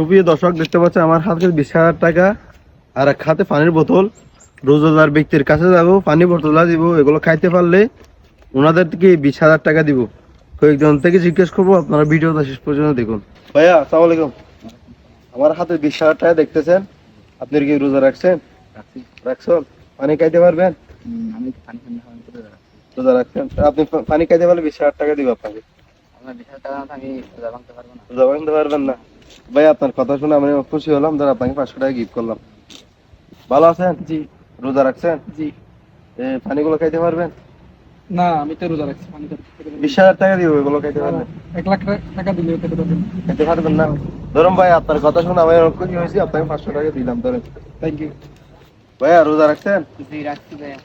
সুপ্রিয় দর্শক, দেখতে পাচ্ছেন আমার হাতে 20,000 টাকা আর এক হাতে পানির বোতল। রোজাদার ব্যক্তির কাছে যাবো, পানি বোতল দিব, এগুলো খাইতে পারলে ওনাদের থেকে 20,000 টাকা দিব। কয়েকজন থেকে জিজ্ঞেস করবো, আপনারা ভিডিওটা শেষ পর্যন্ত দেখুন। ভাইয়া আসসালামু আলাইকুম। আমার হাতে 20,000 টাকা দেখতেছেন, আপনি কি রোজা রাখছেন? রাখছেন? পানি খাইতে পারবেন? রোজা রাখছেন, আপনি পানি খাইতে পারলে 20,000 টাকা দিব আপনাকে। রোজা ভাঙতে পারবেন না? ভাই আপনার কথা শুনে আমি খুশি হলাম, ধর আপনাকে 500 টাকা গিফট করলাম। ভালো আছেন? জি রোজা রাখছেন? জি। পানিগুলো খাইতে পারবেন? না, আমি তো রোজা রাখছি। 20,000 টাকা দিব, এগুলো খাইতে পারবেন? 1 লাখ টাকা দিলে খেতে পারবেন। খাইতে পারবেন না? ধরুন ভাই, আপনার কথা শুনে আমি অনেক খুশি হয়েছি, আপনাকে 500 টাকা দিলাম। ধরেন। Thank you. ভাইয়া রোজা রাখছেন? জি রাখছি ভাইয়া।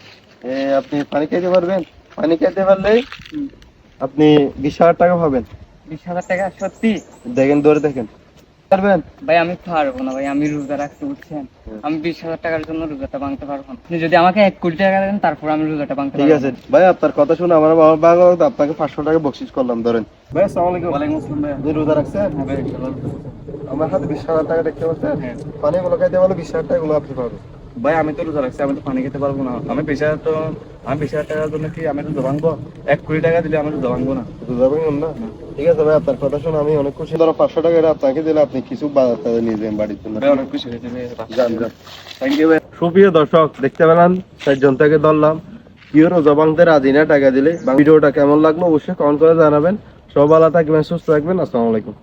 আপনি পানি খাইতে পারবেন? পানি খাইতে পারলে আপনি 20,000 টাকা পাবেন। 20,000 টাকা? সত্যি? দেখেন, ধরে দেখেন। পারবেন? ভাই আমি পারবো না ভাই, আমি রোজা রাখছি বুঝছেন। আমি 20,000 টাকার জন্য রোজাটা ভাঙতে পারবো না। আপনি যদি আমাকে 1 কোটি টাকা দেন তারপর আমি রোজাটা ভাঙতে ঠিক পারবো। আছে ভাই, আপনার কথা শুনে আমার ভালো লাগতো, আপনাকে 500 টাকা বকশিশ করলাম। ধরেন ভাই। আসসালামু আলাইকুম। ওয়ালাইকুম আসসালাম ভাইয়া। আপনি রোজা রাখছেন? হ্যাঁ ভাই। আমার হাতে 20,000 টাকা দেখতে পাচ্ছেন? পানিগুলো খাইতে পারলে 20,000 টাকা গুলো আপনি পাবেন। ভাই আমি তো রোজা রাখছি, আমি তো পানি খেতে পারবো না। আমি 20,000 টাকার জন্য কি আমি রোজা ভাঙবো? 1 কোটি টাকা দিলে আমি রোজা ভাঙবো না। রোজা ভাঙবেন না? ঠিক আছে ভাই, আপনার কথা শুনে আমি অনেক খুশি। ধরো 500 টাকা এটা আপনাকে দিলে আপনি কিছু বাজার টাজার নিয়ে যাবেন বাড়ির জন্য। ভাই অনেক খুশি হয়েছে ভাই। যান যান। থ্যাংক ইউ ভাই। সুপ্রিয় দর্শক, দেখতে পেলাম 4 জন থেকে ধরলাম, কেউ রোজা ভাঙতে রাজি না টাকা দিলে। ভিডিওটা কেমন লাগলো অবশ্যই কমেন্ট করে জানাবেন। সব ভালো থাকবেন, সুস্থ থাকবেন। আসসালামু আলাইকুম।